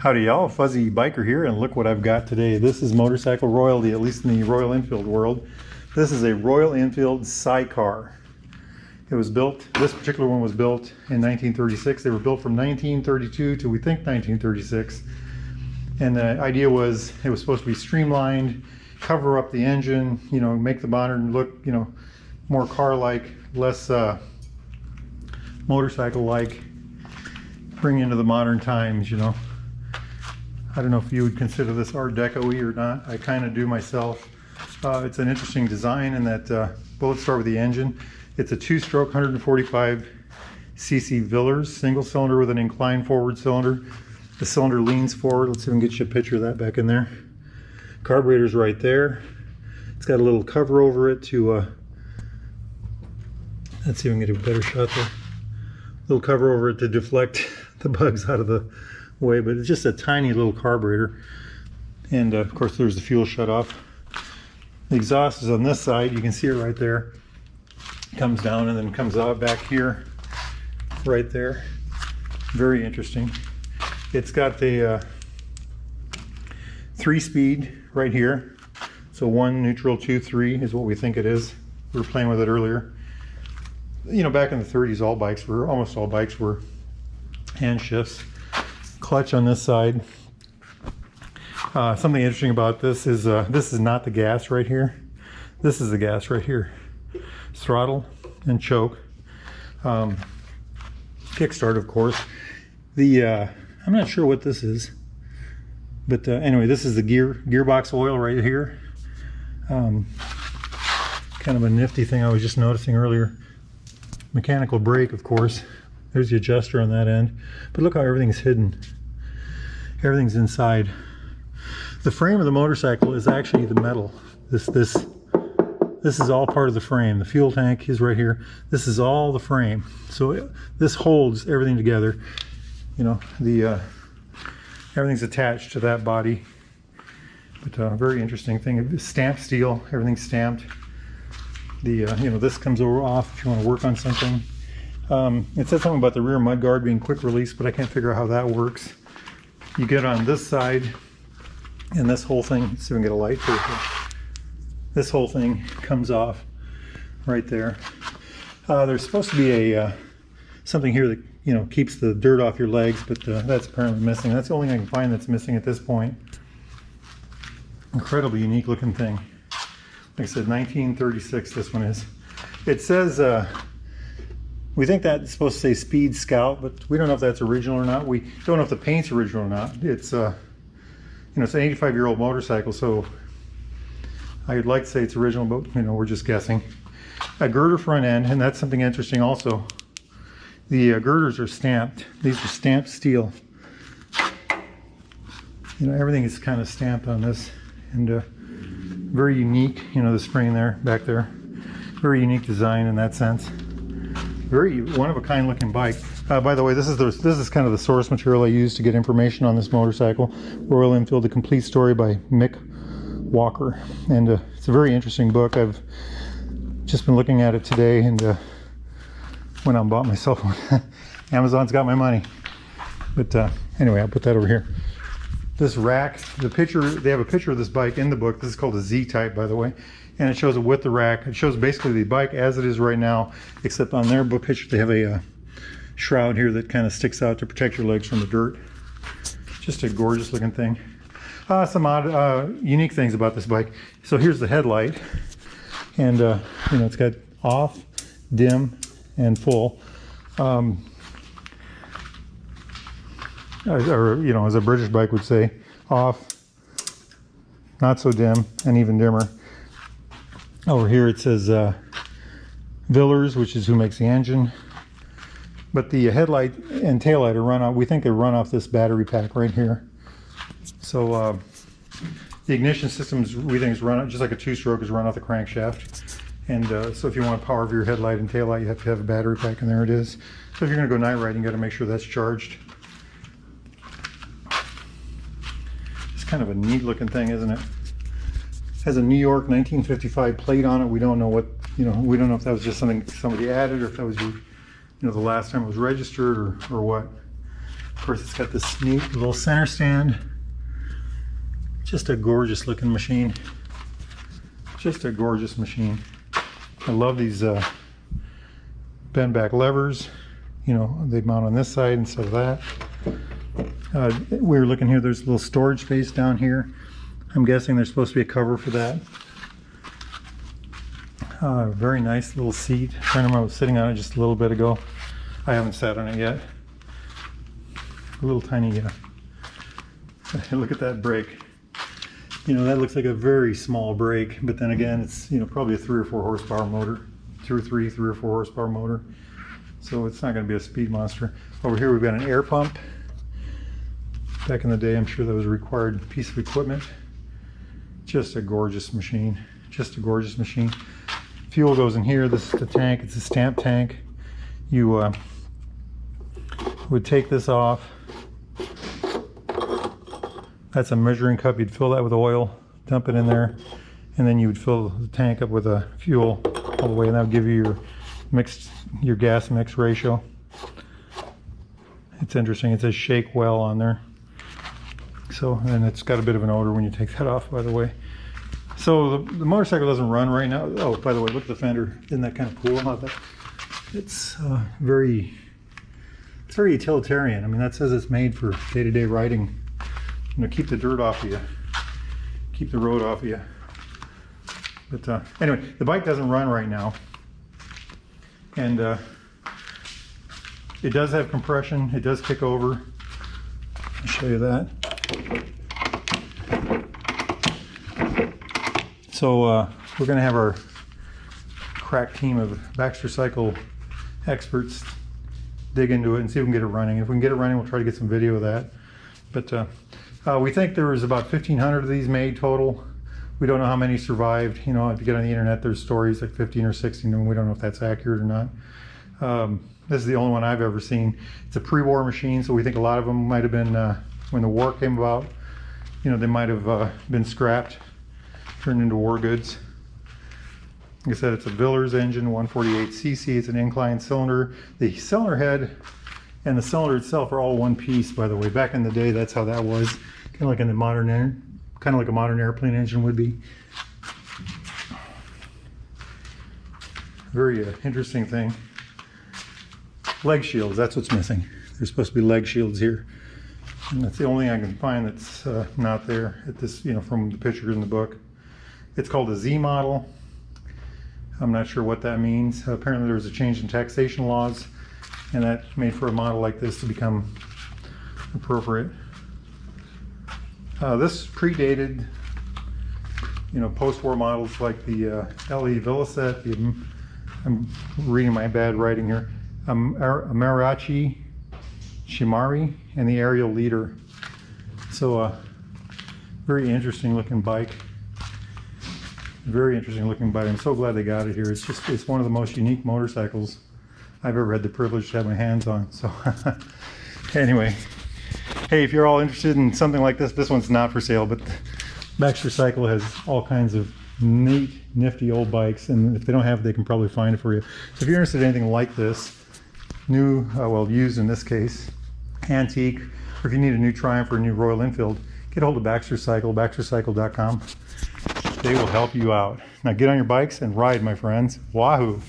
Howdy y'all, Fuzzy Biker here, and look what I've got today. This is motorcycle royalty, at least in the Royal Enfield world. This is a Royal Enfield Cycar. It was built, this particular one was built in 1936. They were built from 1932 to we think 1936. And the idea was it was supposed to be streamlined, cover up the engine, you know, make the modern look, you know, more car-like, less motorcycle-like, bring into the modern times, you know. I don't know if you would consider this Art Deco-y or not. I kind of do myself. It's an interesting design in that, well, let's start with the engine. It's a two-stroke 145 cc Villars, single cylinder with an inclined forward cylinder. The cylinder leans forward. Let's see if we can get you a picture of that back in there. Carburetor's right there. It's got a little cover over it to, let's see if we can get a better shot there. Little cover over it to deflect the bugs out of the way, but it's just a tiny little carburetor. And of course there's the fuel shut off. The exhaust is on this side. You can see it right there. Comes down and then comes out back here, right there. Very interesting. It's got the 3-speed right here. So 1 neutral, 2 3 is what we think it is. We were playing with it earlier. You know, back in the 30s, almost all bikes were hand shifts. Clutch on this side. Something interesting about this is not the gas right here. This is the gas right here. Throttle and choke. Kickstart, of course. I'm not sure what this is, but anyway, this is the gearbox oil right here. Kind of a nifty thing I was just noticing earlier. Mechanical brake, of course. There's the adjuster on that end. But look how everything's hidden. Everything's inside. The frame of the motorcycle is actually the metal. This is all part of the frame. The fuel tank is right here. This is all the frame. So this holds everything together. You know, everything's attached to that body. But very interesting thing. Stamped steel. Everything's stamped. You know, this comes off if you want to work on something. It said something about the rear mudguard being quick release, but I can't figure out how that works. You get on this side, and this whole thing, let's see if we can get a light for it. This whole thing comes off right there. There's supposed to be a something here that, you know, keeps the dirt off your legs, but that's apparently missing. That's the only thing I can find that's missing at this point. Incredibly unique looking thing. Like I said, 1936 this one is. It says, we think that's supposed to say Speed Scout, but we don't know if that's original or not. We don't know if the paint's original or not. It's, you know, it's an 85-year-old motorcycle, so I'd like to say it's original, but, you know, we're just guessing. A girder front end, and that's something interesting also. The girders are stamped. These are stamped steel. You know, everything is kind of stamped on this, and very unique, you know, the spring there, back there. Very unique design in that sense. Very one-of-a-kind looking bike. By the way, this is kind of the source material I used to get information on this motorcycle. Royal Enfield, The Complete Story by Mick Walker. And it's a very interesting book. I've just been looking at it today, and went out and bought myself one. Amazon's got my money. But anyway, I'll put that over here. This rack, the picture, they have a picture of this bike in the book. This is called a Z-type, by the way, and it shows it with the rack. It shows basically the bike as it is right now, except on their book picture they have a shroud here that kind of sticks out to protect your legs from the dirt. Just a gorgeous looking thing. Some odd, unique things about this bike. So here's the headlight, and you know, it's got off, dim, and full. Or, you know, as a British bike would say, off, not so dim, and even dimmer. Over here it says Villars, which is who makes the engine. But the headlight and taillight are run off, we think they run off this battery pack right here. So the ignition systems, we think, is run, just like a two-stroke, is run off the crankshaft. And so if you want power for your headlight and taillight, you have to have a battery pack, and there it is. So if you're going to go night riding, you got to make sure that's charged. Kind of a neat looking thing, isn't it? Has a New York 1955 plate on it. We don't know what, you know, we don't know if that was just something somebody added, or if that was, you know, the last time it was registered, or what. course, it's got this neat little center stand. Just a gorgeous looking machine. Just a gorgeous machine. I love these bend back levers. You know, they mount on this side instead of that. We were looking here, there's a little storage space down here. I'm guessing there's supposed to be a cover for that. Very nice little seat. A friend of mine was sitting on it just a little bit ago. I haven't sat on it yet. A little tiny, look at that brake. You know, that looks like a very small brake, but then again, it's, you know, probably a 3 or 4 horsepower motor. 2 or 3 or 4 horsepower motor. So it's not going to be a speed monster. Over here we've got an air pump. Back in the day, I'm sure that was a required piece of equipment. Just a gorgeous machine. Just a gorgeous machine. Fuel goes in here. This is the tank. It's a stamp tank. You would take this off. That's a measuring cup. You'd fill that with oil, dump it in there, and then you would fill the tank up with a fuel all the way, and that would give you your gas mix ratio. It's interesting. It says shake well on there. So, and it's got a bit of an odor when you take that off, by the way. So the motorcycle doesn't run right now. Oh, by the way, look at the fender. Isn't that kind of cool? How that? It's very utilitarian. I mean, that says it's made for day-to-day riding. You know, keep the dirt off of you, keep the road off of you. But anyway, the bike doesn't run right now, and it does have compression. It does kick over. I'll show you that. So we're going to have our crack team of Baxter Cycle experts dig into it and see if we can get it running. If we can get it running, we'll try to get some video of that. But we think there was about 1,500 of these made total. We don't know how many survived. You know, if you get on the internet, there's stories like 15 or 16, and we don't know if that's accurate or not. This is the only one I've ever seen. It's a pre-war machine, so we think a lot of them might have been, when the war came about, you know, they might have been scrapped, turned into war goods. Like I said, it's a Villers engine, 148cc. It's an inclined cylinder. The cylinder head and the cylinder itself are all one piece, by the way. Back in the day, that's how that was. Kind of like in the modern, kind of like a modern airplane engine would be. Very interesting thing. Leg shields, that's what's missing. There's supposed to be leg shields here. And that's the only thing I can find that's not there at this, you know, from the picture in the book. It's called a Z model. I'm not sure what that means. Apparently there was a change in taxation laws, and that made for a model like this to become appropriate. This predated, you know, post-war models like the LE Villaset, I'm reading my bad writing here, Amarachi Shimari, and the Aerial Leader. So very interesting looking bike. Very interesting looking bike. I'm so glad they got it here. It's one of the most unique motorcycles I've ever had the privilege to have my hands on. So anyway, hey, if you're all interested in something like this one's not for sale, but Baxter Cycle has all kinds of neat, nifty old bikes, and if they don't have it, they can probably find it for you. So if you're interested in anything like this, new, well, used in this case, antique, or if you need a new Triumph or a new Royal Enfield, get a hold of Baxter Cycle, baxtercycle.com. They will help you out. Now get on your bikes and ride, my friends. Wahoo!